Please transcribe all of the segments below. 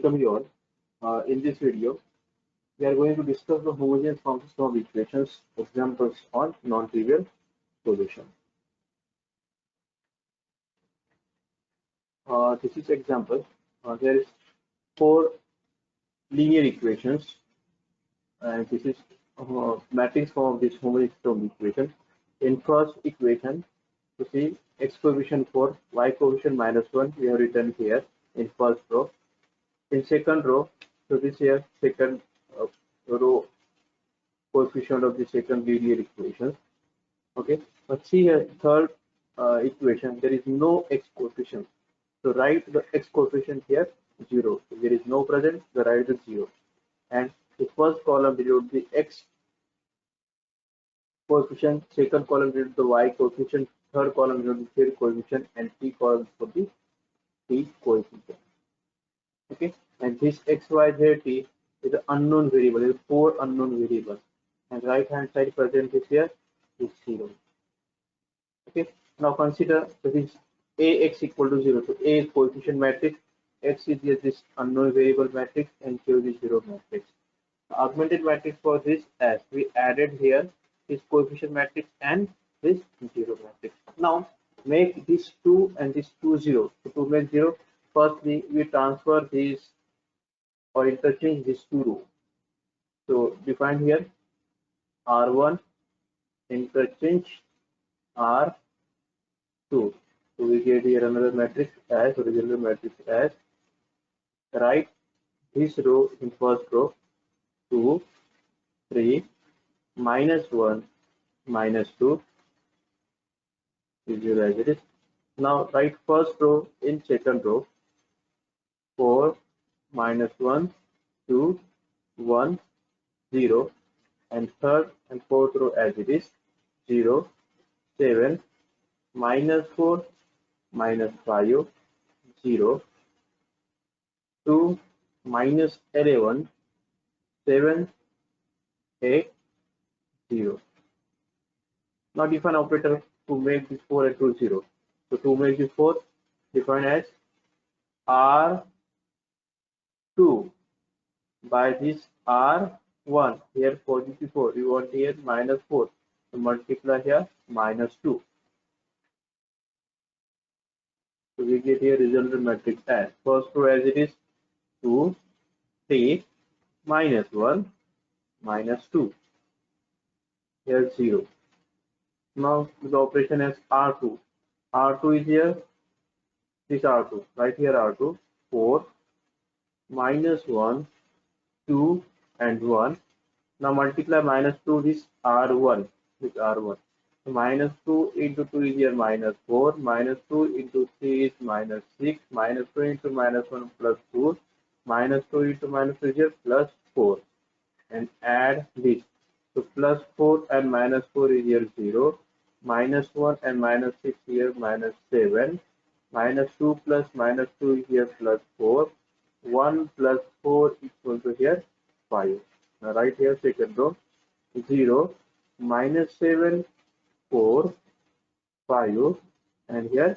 Welcome you all. In this video, we are going to discuss the homogeneous form system of equations, examples on non-trivial solution. This is example. There is four linear equations, and this is matrix form of this homogeneous system of equation. In first equation, you see x coefficient 4, y coefficient -1. We have written here in first row. In second row, so this here second row coefficient of the second linear equation. Okay, but see here third equation, there is no x coefficient. So write the x coefficient here 0. If there is no present, the write is 0. And the first column denotes the x coefficient, second column denotes the y coefficient, third column denotes the z coefficient, and t columns for the t coefficient. Okay, and this x, y, z, t is an unknown variable. There are four unknown variables, and right hand side present is here is 0. Okay, now consider that is ax equal to 0. So a is coefficient matrix, x is just this unknown variable matrix, and q is 0 matrix. The augmented matrix for this, as we added here, is coefficient matrix and this 0 matrix. Now make this 2 and this 2 0. So to make 0, firstly we transfer these or interchange these two rows. So define here R1 interchange R2. So we get here another matrix as original matrix as write this row in first row 2, 3, -1, -2 is 0 as it is. Now write first row in second row 4, -1, 2, 1, 0, and third and fourth row as it is 0, 7, -4, -5, 0, 2, -11, 7, 8, 0. Now define operator to make this 4 and 2 0. So to make this 4, define as R2 by this R1. Here positive 4. We want here -4. So multiply here -2. So we get here resultant matrix as first row as it is 2, 3, -1, -2. Here 0. Now the operation as R2. R2 is here, this R2, right here R2, 4, -1, 2, and 1. Now multiply -2 this R1, this R1. So -2 into 2 is here -4, -2 into 3 is -6, -2 into -1 plus 4, -2 into -2 is here plus 4. And add this. So plus 4 and -4 is here 0, -1 and -6 here -7, -2 plus -2 is here plus 4, 1 plus 4 equal to here 5. Now right here second row 0, -7, 4, 5, and here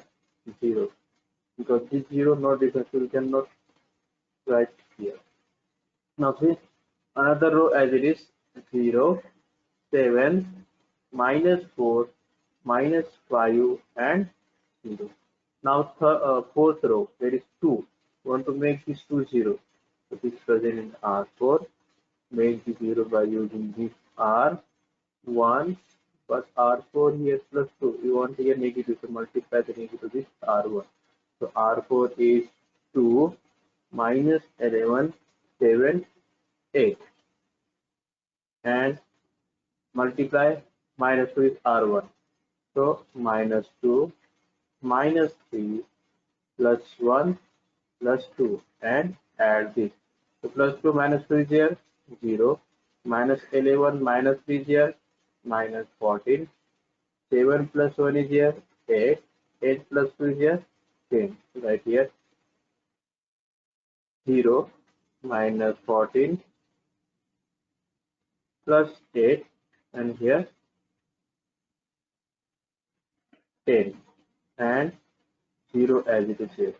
0. Because this 0 not different, so we cannot write here. Now see another row as it is 0, 7, -4, -5, and 0. Now fourth row there is 2. We want to make this 2 0. So this is present in R4. Make the 0 by using this R1, but R4 here plus 2. We want here negative, so multiply the negative with R1. So R4 is 2, -11, 7, 8. And multiply -2 with R1. So -2, -3, +1, +2, and add this. So +2 -2 is here 0, -11 -3 is here -14, 7 plus 1 is here 8, 8 plus 2 is here 10. Right here 0, -14 plus 8, and here 10, and 0 as it is here.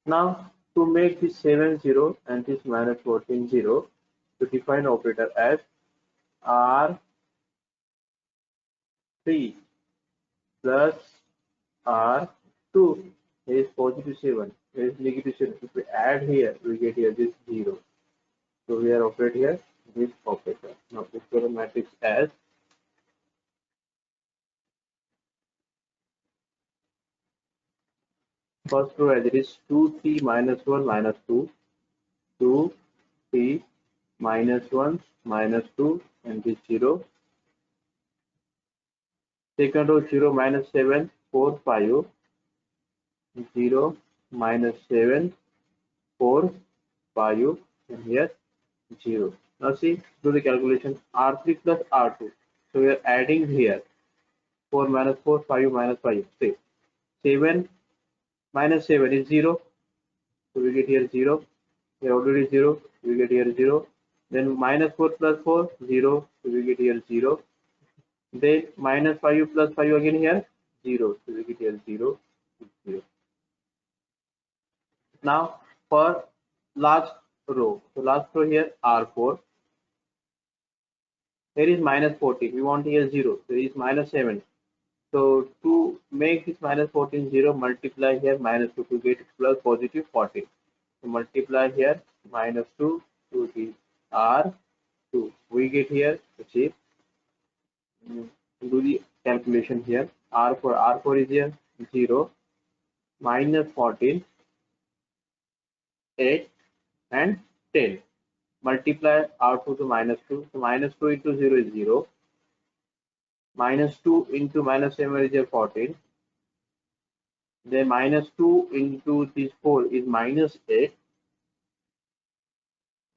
Now To make this 7 0 and this minus 14 0, to define operator as R3 plus R2. Here is positive 7. Here is negative 7. If we add here, we get here this 0. So we are operate here this operator. Now this is the matrix as first row as it is 2 3 minus 1 minus 2, 2 3 minus 1 minus 2 and this 0. Second row 0 minus 7 4 5, 0 minus 7 4 5 and here 0. Now see, do the calculation R3 plus R2. So we are adding here 4 minus 4 5 minus 5 6. 7 minus 7 is 0. So we get here 0. Here already 0. We get here 0. Then minus 4 plus 4 0. So we get here 0. Then minus 5 plus 5 again here 0. So we get here 0. 0. Now for last row. So last row here R4. Here is minus 14. We want here 0. There is minus 7. So to make this minus 14 0, multiply here minus 2 to get plus positive 14. So multiply here minus 2 to the R2. We get here, see, do the calculation here. R4 is here 0, minus 14, 8 and 10. Multiply R2 to minus 2. So minus 2 into 0 is 0. Minus 2 into minus 7 is here 14. Then minus 2 into this 4 is minus 8.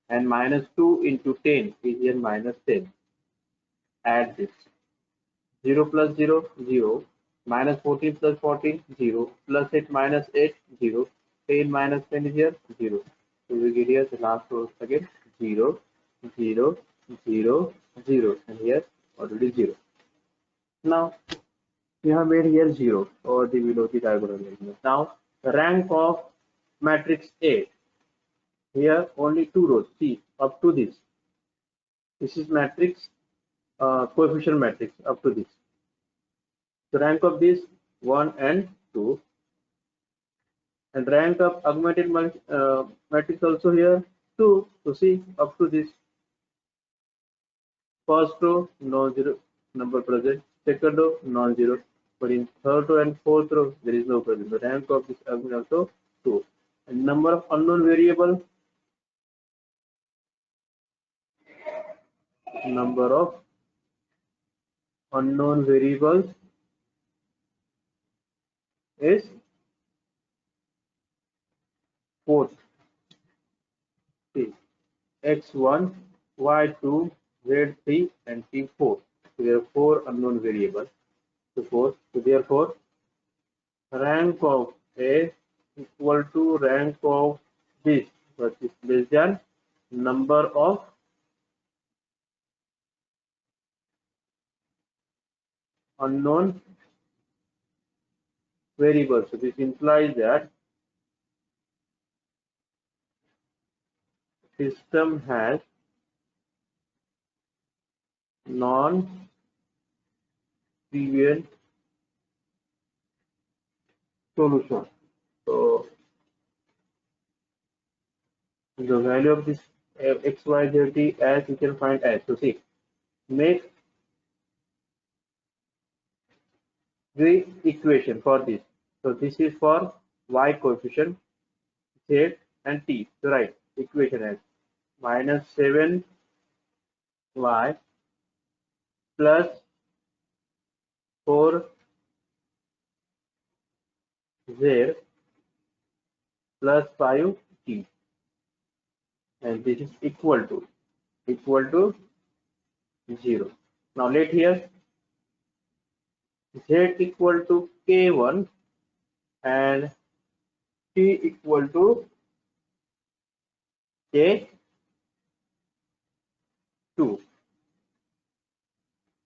And minus 2 into 10 is here minus 10. Add this. 0 plus 0, 0. Minus 14 plus 14, 0. Plus 8 minus 8, 0. 10 minus 10 is here, 0. So we get here the last row again, 0, 0, 0, 0. And here already 0. Now we have made here 0 or the below the diagonal element. Now the rank of matrix A. Here only 2 rows. See, up to this. This is matrix, coefficient matrix up to this. The rank of this 1 and 2. And rank of augmented matrix also here 2. So see, up to this. First row non-zero number present. Second row non-zero. But in third row and fourth row there is no present. The rank of this augment also 2. And number of unknown variable. Number of unknown variables is 4. See, x1, y2, z3 and t4. So there are 4 unknown variables. So 4. So therefore rank of A equal to rank of this, but is less than number of unknown variables. So this implies that system has non-trivial solution. So the value of this x, y, z, t as you can find as. So see, make the equation for this. So this is for y coefficient, z and t. So right, equation as minus 7y plus 4z plus 5t, and this is equal to 0. Now let here z equal to k1 and t equal to k2.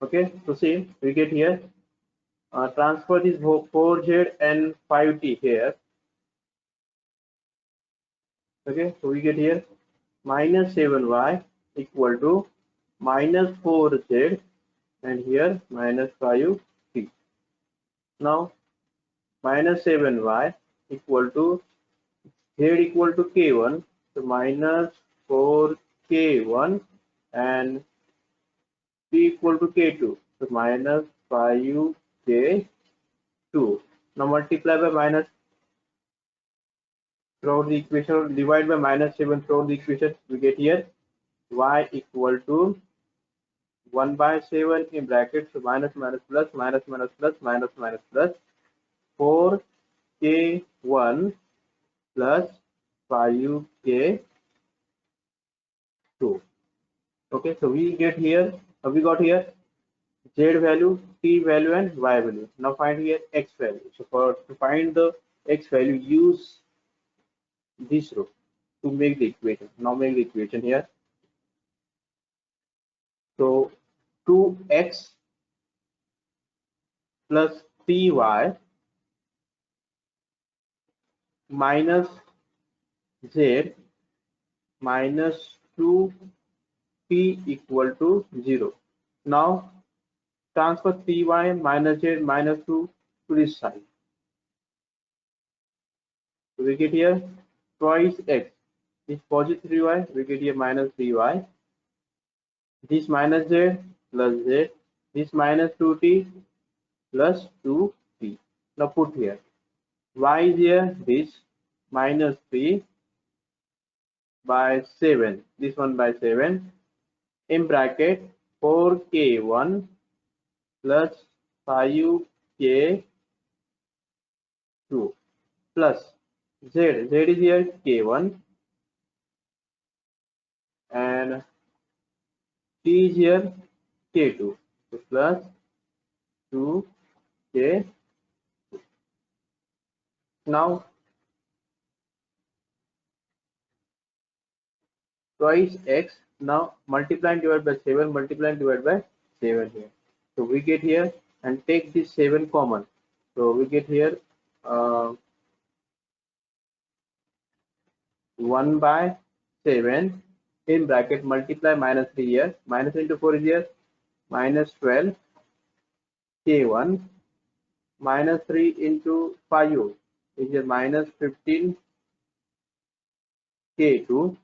Okay, so see, we get here transfer this 4z and 5t here. Okay, so we get here minus 7y equal to minus 4z, and here minus 5t. Now minus 7y equal to z equal to k1, so minus 4k1, and p equal to k2, so minus 5k2. Now multiply by minus throughout the equation, divide by minus 7 throughout the equation, we get here y equal to 1 by 7 in brackets, so minus minus plus minus minus plus minus minus plus 4k1 plus 5k2. Okay, so we get here, we got here z value, t value, and y value. Now find here x value. So for to find the x value, use this row to make the equation. Now make the equation here. So 2x plus 3y minus z minus 2p equal to 0. Now transfer 3y minus z minus 2 to this side. So we get here twice x. This positive 3y, we get here minus 3y. This minus z plus z. This minus 2t plus 2t. Now put here. Y is here, this minus 3 by 7. This one by 7. In bracket 4k1 plus 5k2 plus z. Z is here k1 and t is here k2. So plus 2k. Now twice x. Now multiply and divide by 7. Multiply and divide by 7 here. So we get here and take this 7 common. So we get here 1 by 7 in bracket multiply minus 3 here. Minus into 4 is here minus 12 k1 minus 3 into 5 is here minus 15 k2.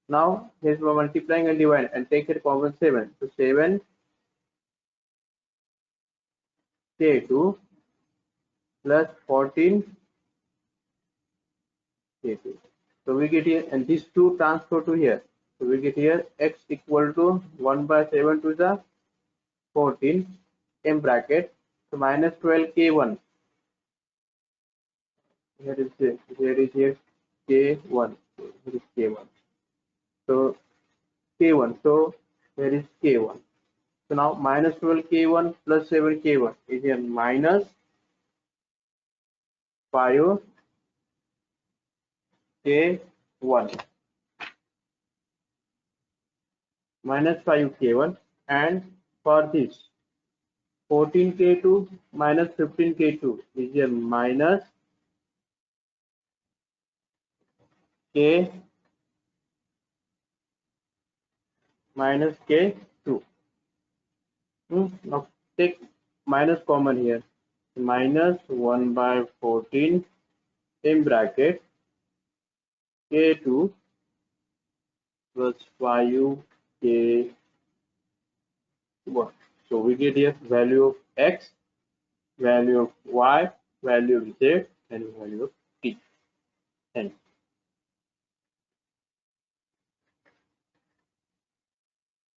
Now here's for multiplying and divide and take it common 7. So 7 k2 plus 14 k2. So we get here, and these two transfer to here. So we get here x equal to 1 by 7 to the 14 in bracket. So minus 12 k1. Here is here k1. Here is k1. So k1. So here is k1. So now minus 12 k1 plus 7 k1 is here minus 5 k1 minus 5 k1, and for this 14 k2 minus 15 k2 is here minus k minus k2. Now take minus common here, minus 1 by 14 in bracket k2 plus 5 k1. So we get here value of x, value of y, value of z, and value of t. Thank you.